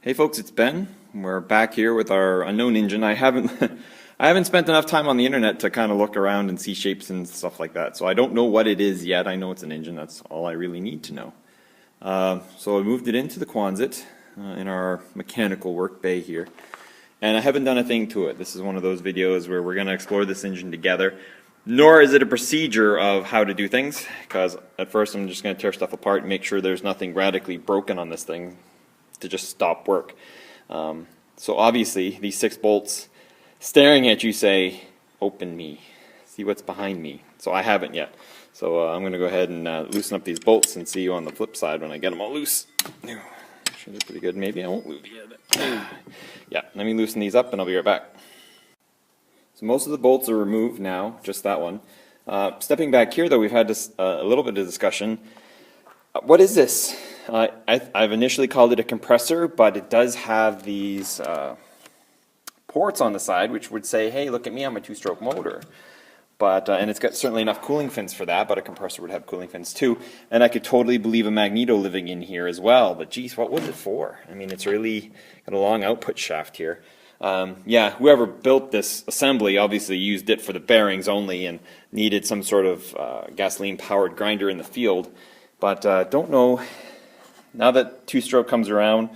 Hey folks, it's Ben. We're back here with our unknown engine. I haven't I haven't spent enough time on the internet to kind of look around and see shapes and stuff like that. So I don't know what it is yet. I know it's an engine. That's all I really need to know. So I moved it into the Quonset in our mechanical work bay here. And I haven't done a thing to it. This is one of those videos where we're going to explore this engine together. Nor is it a procedure of how to do things, because at first I'm just going to tear stuff apart and make sure there's nothing radically broken on this thing to just stop work. So obviously these 6 bolts staring at you say, open me, see what's behind me. So I haven't yet. So I'm going to go ahead and loosen up these bolts and see you on the flip side when I get them all loose. Should be pretty good. Maybe I won't lose yet. Yeah, let me loosen these up and I'll be right back. So most of the bolts are removed now, just that one. Stepping back here though, we've had this, a little bit of discussion. What is this? I've initially called it a compressor, but it does have these ports on the side which would say, hey, look at me, I'm a 2-stroke motor. But and it's got certainly enough cooling fins for that, but a compressor would have cooling fins too. And I could totally believe a magneto living in here as well, but geez, what was it for? I mean, it's really got a long output shaft here. Yeah, whoever built this assembly obviously used it for the bearings only and needed some sort of gasoline-powered grinder in the field. But don't know, now that 2-stroke comes around,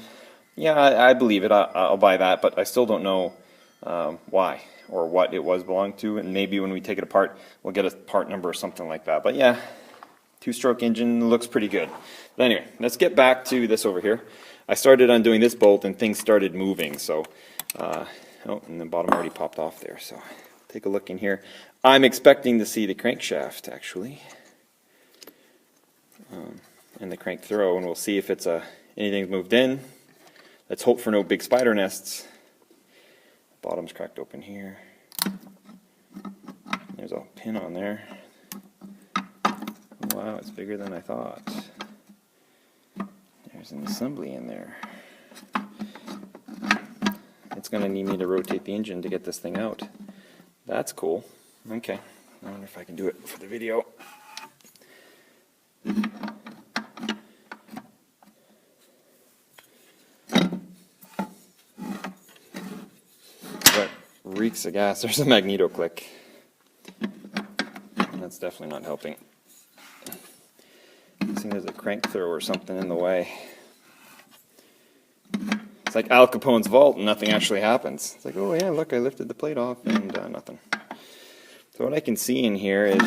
yeah, I believe it, I'll buy that, but I still don't know why or what it was belonged to, and maybe when we take it apart, we'll get a part number or something like that. But yeah, 2-stroke engine looks pretty good. But anyway, let's get back to this over here. I started undoing this bolt and things started moving, so, oh, and the bottom already popped off there, so take a look in here. I'm expecting to see the crankshaft, actually. And the crank throw, and we'll see if it's anything's moved in. Let's hope for no big spider nests. Bottom's cracked open here. There's a pin on there. Wow, it's bigger than I thought. There's an assembly in there. It's going to need me to rotate the engine to get this thing out. That's cool. Okay, I wonder if I can do it for the video. Reeks of gas. There's a magneto click. That's definitely not helping. I think there's a crank throw or something in the way. It's like Al Capone's vault and nothing actually happens. It's like, oh yeah, look, I lifted the plate off and nothing. So what I can see in here is,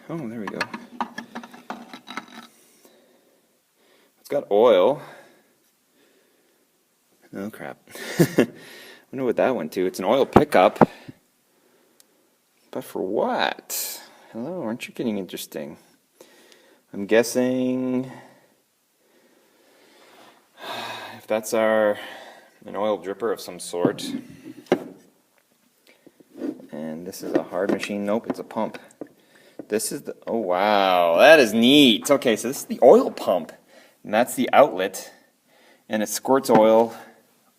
oh, there we go. It's got oil. Oh crap. I wonder what that went to. It's an oil pickup. But for what? Hello, aren't you getting interesting? I'm guessing if that's an oil dripper of some sort. And this is a hard machine. Nope, it's a pump. This is the, oh wow, that is neat. Okay, so this is the oil pump. And that's the outlet. And it squirts oil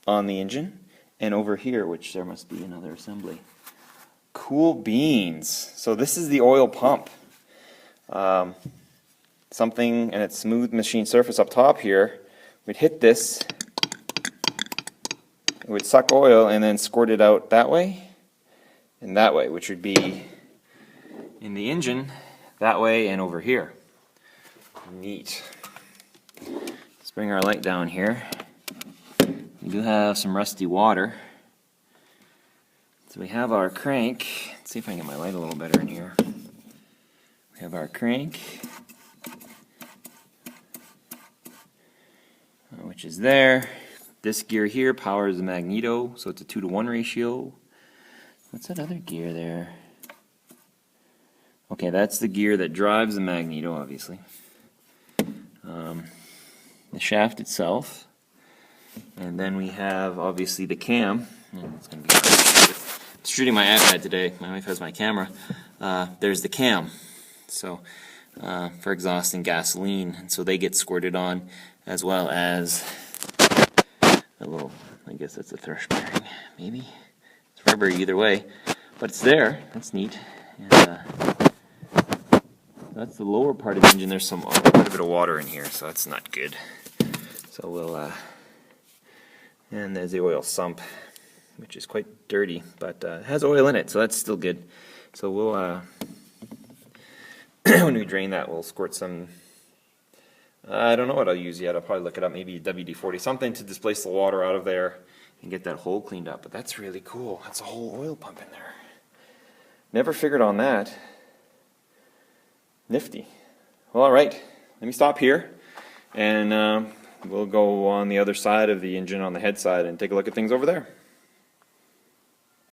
on the engine. And over here, which there must be another assembly. Cool beans. So this is the oil pump. Something, and it's smooth machine surface up top here. We'd hit this. It would suck oil and then squirt it out that way and that way, which would be in the engine that way and over here. Neat. Let's bring our light down here. We do have some rusty water. So we have our crank. Let's see if I can get my light a little better in here. We have our crank, which is there. This gear here powers the magneto, so it's a 2-to-1 ratio. What's that other gear there? Okay, that's the gear that drives the magneto, obviously. The shaft itself. And then we have, obviously, the cam. And it's going to be I'm shooting my iPad today. My wife has my camera. There's the cam. So, for exhausting gasoline. And so they get squirted on, as well as a little, I guess that's a thrush bearing, maybe. It's rubber either way. But it's there. That's neat. And, that's the lower part of the engine. There's quite a bit of water in here, so that's not good. So we'll And there's the oil sump, which is quite dirty, but it has oil in it, so that's still good. So we'll, when we drain that, we'll squirt some, I don't know what I'll use yet, I'll probably look it up, maybe WD-40, something to displace the water out of there and get that hole cleaned up. But that's really cool. That's a whole oil pump in there. Never figured on that. Nifty. Well, all right, let me stop here, and we'll go on the other side of the engine on the head side and take a look at things over there.